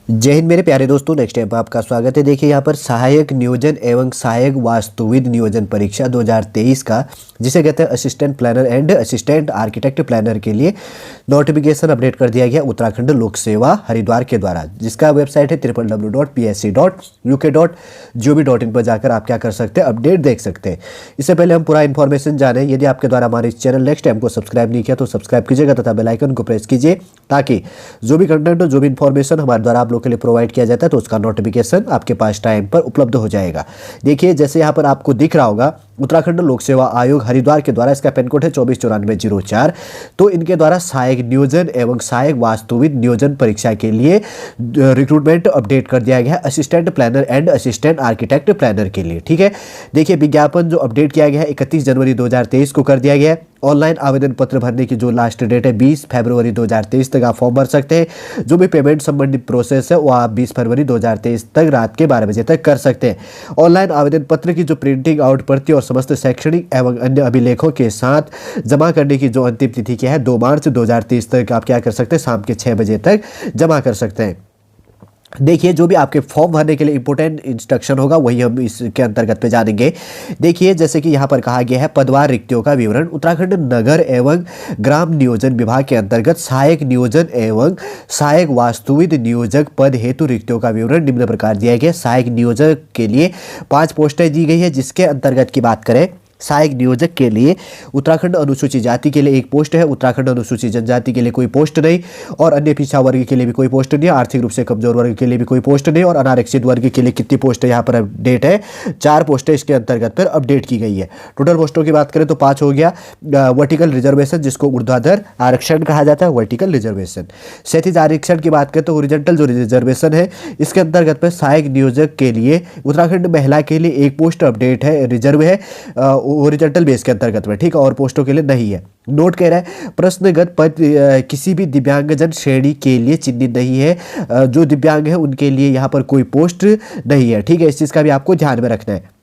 जय हिंद मेरे प्यारे दोस्तों, नेक्स्ट टाइम आपका स्वागत है। देखिए यहाँ पर सहायक नियोजन एवं सहायक वास्तुविद नियोजन परीक्षा 2023 का, जिसे कहते हैं assistant planner and assistant architect planner के लिए नोटिफिकेशन अपडेट कर दिया गया उत्तराखंड लोक सेवा हरिद्वार के द्वारा, जिसका वेबसाइट है www.psc.uk.gov.in पर जाकर आप क्या कर सकते हैं, अपडेट देख सकते हैं। इससे पहले हम पूरा इन्फॉर्मेशन जाने, यदि आपके द्वारा हमारे इस चैनल नेक्स्ट टाइम को सब्सक्राइब नहीं किया तो सब्सक्राइब कीजिएगा तथा बेल आइकन को प्रेस कीजिए, ताकि जो भी कंटेंट हो, जो भी इन्फॉर्मेशन हमारे द्वारा आप लोग के लिए प्रोवाइड किया जाता है तो उसका नोटिफिकेशन आपके पास टाइम पर उपलब्ध हो जाएगा। देखिए जैसे यहाँ पर आपको दिख रहा होगा, उत्तराखंड लोक सेवा आयोग हरिद्वार के द्वारा, इसका पिन कोड है 249404। तो इनके द्वारा सहायक नियोजन एवं सहायक वास्तुविद नियोजन परीक्षा के लिए रिक्रूटमेंट अपडेट कर दिया गया है assistant planner and assistant architect planner के लिए। ठीक है, देखिए विज्ञापन जो अपडेट किया गया है 31 जनवरी 2023 को कर दिया गया है। ऑनलाइन आवेदन पत्र भरने की जो लास्ट डेट है 20 फरवरी 2023 तक आप फॉर्म भर सकते हैं। जो भी पेमेंट संबंधित प्रोसेस है वो आप 20 फरवरी 2023 तक रात के 12 बजे तक कर सकते हैं। ऑनलाइन आवेदन पत्र की जो प्रिंटिंग आउट प्रति और समस्त शैक्षणिक एवं अन्य अभिलेखों के साथ जमा करने की जो अंतिम तिथि क्या है 2 मार्च 2023 तक आप क्या कर सकते हैं, शाम के 6 बजे तक जमा कर सकते हैं। देखिए जो भी आपके फॉर्म भरने के लिए इंपॉर्टेंट इंस्ट्रक्शन होगा वही हम इसके अंतर्गत पे जानेंगे। देखिए जैसे कि यहाँ पर कहा गया है, पदवार रिक्तियों का विवरण। उत्तराखंड नगर एवं ग्राम नियोजन विभाग के अंतर्गत सहायक नियोजन एवं सहायक वास्तुविद नियोजक पद हेतु रिक्तियों का विवरण निम्न प्रकार दिया गया। सहायक नियोजक के लिए 5 पोस्टें दी गई है, जिसके अंतर्गत की बात करें, सहायक नियोजक के लिए उत्तराखंड अनुसूचित जाति के लिए 1 पोस्ट है, उत्तराखंड अनुसूचित जनजाति के लिए कोई पोस्ट नहीं, और अन्य पिछड़ा वर्ग के लिए भी कोई पोस्ट नहीं, आर्थिक रूप से कमजोर वर्ग के लिए भी कोई पोस्ट नहीं, और अनारक्षित वर्ग के लिए कितनी पोस्ट है यहाँ पर अपडेट है, 4 पोस्टें इसके अंतर्गत पर अपडेट की गई है। टोटल पोस्टों की बात करें तो 5 हो गया। वर्टिकल रिजर्वेशन, जिसको ऊर्ध्वाधर आरक्षण कहा जाता है, वर्टिकल रिजर्वेशन। क्षैतिज आरक्षण की बात करें तो ओरिजेंटल जो रिजर्वेशन है, इसके अंतर्गत पर सहायक नियोजक के लिए उत्तराखंड महिला के लिए 1 पोस्ट अपडेट है, रिजर्व है ओरिजेंटल बेस के अंतर्गत में। ठीक है, और पोस्टों के लिए नहीं है। नोट कह रहा है, प्रश्नगत पद किसी भी दिव्यांगजन श्रेणी के लिए चिन्हित नहीं है। जो दिव्यांग है उनके लिए यहाँ पर कोई पोस्ट नहीं है। ठीक है, इस चीज़ का भी आपको ध्यान में रखना है।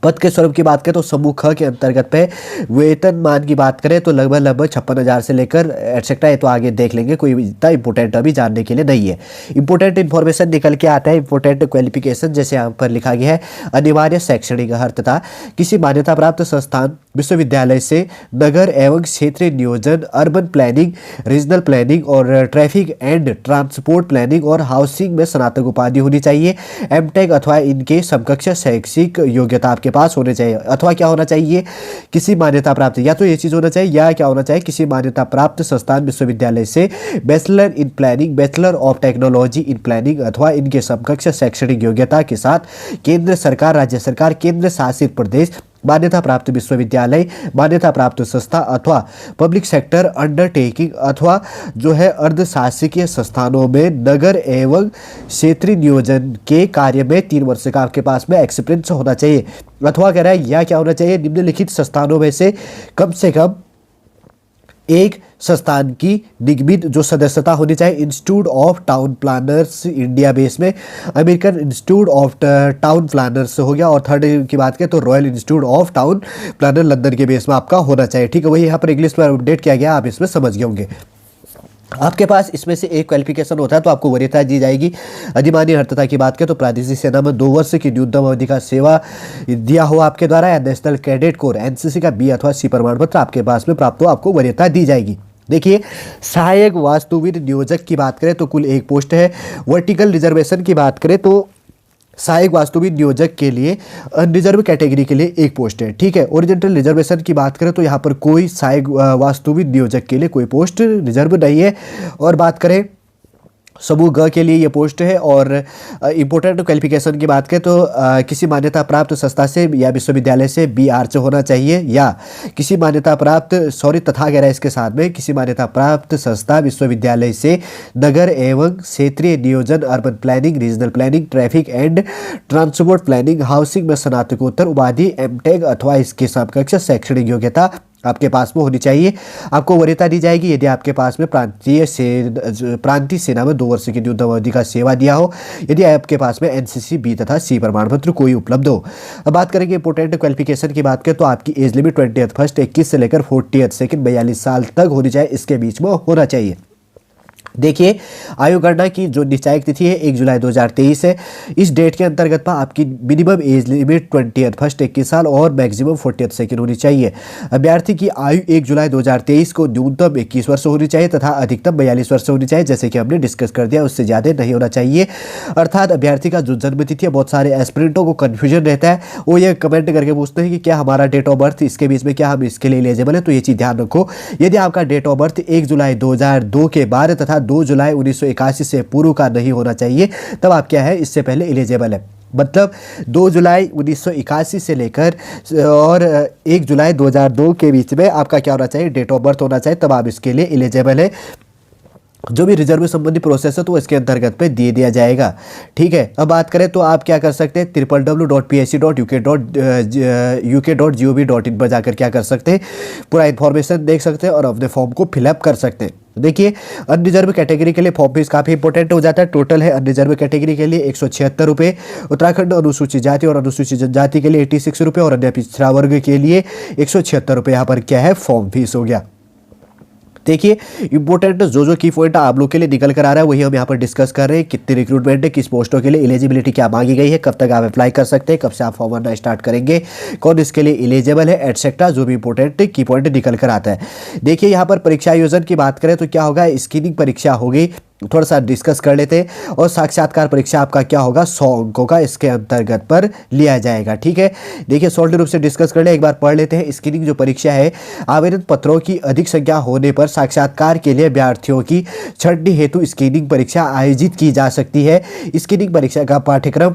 पद के स्वरूप की बात करें तो समूह ख के अंतर्गत पे वेतनमान की बात करें तो लगभग 56,000 से लेकर एटसेट्रा, ये तो आगे देख लेंगे, कोई इतना इंपॉर्टेंट अभी जानने के लिए नहीं है। इंपॉर्टेंट इन्फॉर्मेशन निकल के आता है, इंपॉर्टेंट क्वालिफिकेशन जैसे यहाँ पर लिखा गया है, अनिवार्य शैक्षणिक अर्हता किसी मान्यता प्राप्त संस्थान विश्वविद्यालय से नगर एवं क्षेत्रीय नियोजन, अर्बन प्लानिंग, रीजनल प्लानिंग और ट्रैफिक एंड ट्रांसपोर्ट प्लानिंग और हाउसिंग में स्नातक उपाधि होनी चाहिए। एमटेक अथवा इनके समकक्ष शैक्षिक योग्यता आपके पास होने चाहिए, अथवा क्या होना चाहिए, किसी मान्यता प्राप्त, या तो ये चीज़ होना चाहिए या क्या होना चाहिए, किसी मान्यता प्राप्त संस्थान विश्वविद्यालय से bachelor in planning, bachelor of technology in planning अथवा इनके समकक्ष शैक्षणिक योग्यता के साथ केंद्र सरकार, राज्य सरकार, केंद्र शासित प्रदेश, मान्यता प्राप्त विश्वविद्यालय, मान्यता प्राप्त संस्था अथवा पब्लिक सेक्टर अंडरटेकिंग अथवा जो है अर्धशासकीय संस्थानों में नगर एवं क्षेत्रीय नियोजन के कार्य में 3 वर्ष का आपके पास में एक्सपीरियंस होना चाहिए। अथवा कह रहा है या क्या होना चाहिए, निम्नलिखित संस्थानों में से कम एक संस्थान की निगमित जो सदस्यता होनी चाहिए। Institute of town planners India base में American institute of town planners हो गया, और थर्ड की बात करें तो royal institute of town planner London के बेस में आपका होना चाहिए। ठीक है, वही यहाँ पर इंग्लिश में अपडेट किया गया, आप इसमें समझ गए होंगे। आपके पास इसमें से एक क्वालिफिकेशन होता है तो आपको वरीयता दी जाएगी। अधिमान्य अर्हता की बात करें तो प्रादेशिक सेना में 2 वर्ष की न्यूनतम अवधि का सेवा दिया हो आपके द्वारा, या नेशनल कैडेट कोर एनसीसी का बी अथवा सी प्रमाण पत्र आपके पास में प्राप्त हो, आपको वरीयता दी जाएगी। देखिए सहायक वास्तुविद नियोजक की बात करें तो कुल 1 पोस्ट है। वर्टिकल रिजर्वेशन की बात करें तो सहायक वास्तुविद नियोजक के लिए रिजर्व कैटेगरी के लिए 1 पोस्ट है। ठीक है, ओरिजेंटल रिजर्वेशन की बात करें तो यहाँ पर कोई सहायक वास्तुविद नियोजक के लिए कोई पोस्ट रिजर्व नहीं है। और बात करें समूह ग के लिए ये पोस्ट है। और इम्पोर्टेंट क्वालिफिकेशन की बात करें तो किसी मान्यता प्राप्त संस्था से या विश्वविद्यालय से बी आर्च होना चाहिए, या किसी मान्यता प्राप्त तथा कह रहा है इसके साथ में, किसी मान्यता प्राप्त संस्था विश्वविद्यालय से नगर एवं क्षेत्रीय नियोजन, urban planning, regional planning, traffic and transport planning, housing में स्नातकोत्तर उपाधि, एमटेक अथवा इसके समकक्ष शैक्षणिक योग्यता आपके पास में होनी चाहिए। आपको वरीयता दी जाएगी यदि आपके पास में प्रांतीय सेना में 2 वर्ष की न्यूनतम अवधि का सेवा दिया हो, यदि आपके पास में एनसीसी बी तथा सी प्रमाण पत्र कोई उपलब्ध हो। अब बात करेंगे इंपोर्टेंट क्वालिफिकेशन की बात करें तो आपकी एज लिमिट 20th फर्स्ट 21 से लेकर 40th सेकंड 42 साल तक होनी चाहिए, इसके बीच में होना चाहिए। देखिए, आयु गणना की जो निश्चायक तिथि है 1 जुलाई 2023 है। इस डेट के अंतर्गत पर आपकी minimum age limit 20th first 21 साल और मैक्सिमम 40th सेकेंड होनी चाहिए। अभ्यर्थी की आयु 1 जुलाई 2023 को न्यूनतम 21 वर्ष होनी चाहिए तथा अधिकतम 42 वर्ष होनी चाहिए, जैसे कि हमने डिस्कस कर दिया, उससे ज़्यादा नहीं होना चाहिए। अर्थात अभ्यर्थी का जो जन्म तिथि है, बहुत सारे एस्पिरेंटों को कन्फ्यूजन रहता है, वो ये कमेंट करके पूछते हैं कि क्या हमारा डेट ऑफ बर्थ इसके बीच में, क्या हम इसके लिए एलिजिबल है। तो ये चीज़ ध्यान रखो, यदि आपका डेट ऑफ बर्थ 1 जुलाई 2002 के बाद तथा 2 जुलाई 1981 से पूर्व का नहीं होना चाहिए, तब आप क्या है, इससे पहले एलिजिबल है। मतलब 2 जुलाई 1981 से लेकर और 1 जुलाई 2002 के बीच में आपका क्या होना चाहिए, डेट ऑफ बर्थ होना चाहिए, तब आप इसके लिए एलिजिबल है। जो भी रिजर्व संबंधी प्रोसेस है तो इसके अंतर्गत पे दे दिया जाएगा। ठीक है, अब बात करें तो आप क्या कर सकते हैं, www.psc.uk.gov.in पर जाकर क्या कर सकते हैं, पूरा इन्फॉर्मेशन देख सकते हैं और अपने फॉर्म को फिलअप कर सकते हैं। देखिए, अनरिजर्व कैटेगरी के लिए फॉर्म फीस काफ़ी इंपॉर्टेंट हो जाता है। टोटल है अनरिजर्व कैटेगरी के लिए 176 रुपये, उत्तराखंड अनुसूचित जाति और अनुसूचित जनजाति के लिए 86 रुपये और अन्य पिछड़ा वर्ग के लिए 176 रुपये यहाँ पर क्या है, फॉर्म फीस हो गया। देखिए, इंपॉर्टेंट जो की पॉइंट आप लोग के लिए निकल कर आ रहा है वही हम यहाँ पर डिस्कस कर रहे हैं। कितनी रिक्रूटमेंट है, किस पोस्टों के लिए, एलिजिबिलिटी क्या मांगी गई है, कब तक आप अप्लाई कर सकते हैं, कब से आप फॉर्म भरना स्टार्ट करेंगे, कौन इसके लिए एलिजिबल है, एटसेट्रा, जो भी इंपॉर्टेंट की पॉइंट निकल कर आता है। देखिए, यहाँ पर परीक्षा आयोजन की बात करें तो क्या होगा, स्क्रीनिंग परीक्षा होगी, थोड़ा सा डिस्कस कर लेते हैं। और साक्षात्कार परीक्षा आपका क्या होगा, 100 अंकों का इसके अंतर्गत पर लिया जाएगा। ठीक है, देखिए सॉल्ट रूप से डिस्कस कर ले, एक बार पढ़ लेते हैं। स्क्रीनिंग जो परीक्षा है, आवेदन पत्रों की अधिक संख्या होने पर साक्षात्कार के लिए अभ्यर्थियों की छंटनी हेतु स्क्रीनिंग परीक्षा आयोजित की जा सकती है। स्क्रीनिंग परीक्षा का पाठ्यक्रम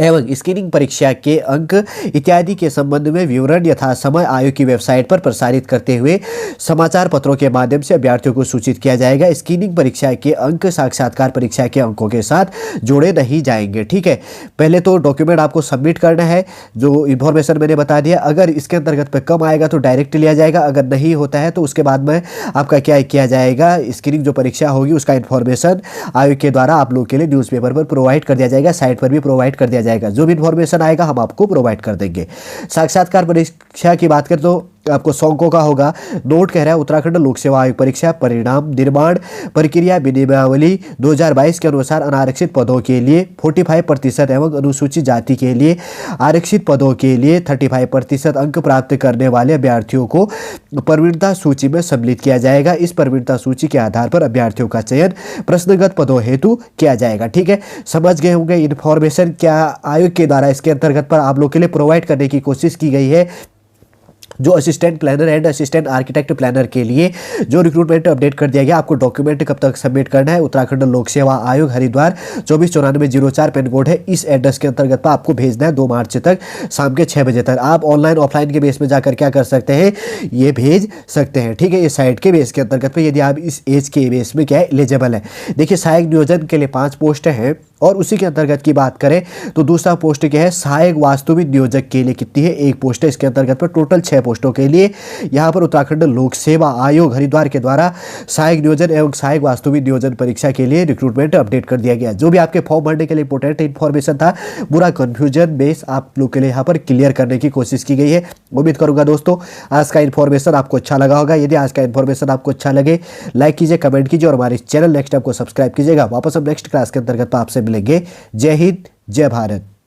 एवं स्क्रीनिंग परीक्षा के अंक इत्यादि के संबंध में विवरण यथा समय आयोग की वेबसाइट पर प्रसारित करते हुए समाचार पत्रों के माध्यम से अभ्यर्थियों को सूचित किया जाएगा। स्क्रीनिंग परीक्षा के अंक साक्षात्कार परीक्षा के अंकों के साथ जोड़े नहीं जाएंगे। ठीक है, पहले तो डॉक्यूमेंट आपको सबमिट करना है, जो इन्फॉर्मेशन मैंने बता दिया। अगर इसके अंतर्गत पे कम आएगा तो डायरेक्ट लिया जाएगा, अगर नहीं होता है तो उसके बाद में आपका क्या किया जाएगा, स्क्रीनिंग जो परीक्षा होगी उसका इन्फॉर्मेशन आयोग के द्वारा आप लोग के लिए न्यूज़पेपर पर प्रोवाइड कर दिया जाएगा, साइट पर भी प्रोवाइड कर दिया जाएगा। जो भी इन्फॉर्मेशन आएगा हम आपको प्रोवाइड कर देंगे। साक्षात्कार परीक्षा की बात करें तो आपको 100 अंकों का होगा। नोट कह रहा है, उत्तराखंड लोक सेवा आयोग परीक्षा परिणाम निर्माण प्रक्रिया विनियमावली 2022 के अनुसार अनारक्षित पदों के लिए 45% एवं अनुसूचित जाति के लिए आरक्षित पदों के लिए 35% अंक प्राप्त करने वाले अभ्यर्थियों को प्रवीणता सूची में सम्मिलित किया जाएगा। इस प्रवीणता सूची के आधार पर अभ्यर्थियों का चयन प्रश्नगत पदों हेतु किया जाएगा। ठीक है, समझ गए होंगे इन्फॉर्मेशन क्या आयोग के द्वारा इसके अंतर्गत पर आप लोग के लिए प्रोवाइड करने की कोशिश की गई है। जो assistant planner and assistant architect planner के लिए जो रिक्रूटमेंट अपडेट कर दिया गया, आपको डॉक्यूमेंट कब तक सबमिट करना है, उत्तराखंड लोक सेवा आयोग हरिद्वार 249404 पिन कोड है, इस एड्रेस के अंतर्गत पर आपको भेजना है 2 मार्च तक शाम के 6 बजे तक। आप ऑनलाइन ऑफलाइन के बेस में जाकर क्या कर सकते हैं, ये भेज सकते हैं। ठीक है, इस साइट के बेस के अंतर्गत पर यदि आप इस एज के बेस में क्या है, एलिजिबल है। देखिए, सहायक नियोजन के लिए 5 पोस्ट हैं और उसी के अंतर्गत की बात करें तो दूसरा पोस्ट क्या है, सहायक वास्तविक नियोजक के लिए कितनी है, 1 पोस्ट है। इसके अंतर्गत पर टोटल 6 पोस्टों के लिए यहाँ पर उत्तराखंड लोक सेवा आयोग हरिद्वार के द्वारा सहायक नियोजन एवं सहायक वास्तविक नियोजन परीक्षा के लिए रिक्रूटमेंट अपडेट कर दिया गया। जो भी आपके फॉर्म भरने के लिए इंपॉर्टेंट इन्फॉर्मेशन था, पूरा कंफ्यूजन बेस आप लोग के लिए यहाँ पर क्लियर करने की कोशिश की गई है। उम्मीद करूंगा दोस्तों आज का इन्फॉर्मेशन आपको अच्छा लगा होगा। यदि आज का इन्फॉर्मेशन आपको अच्छा लगे, लाइक कीजिए, कमेंट कीजिए और हमारे चैनल नेक्स्ट ऐप को सब्सक्राइब कीजिएगा। वापस हम नेक्स्ट क्लास के अंतर्गत आपसे मिलेंगे। जय हिंद, जय भारत।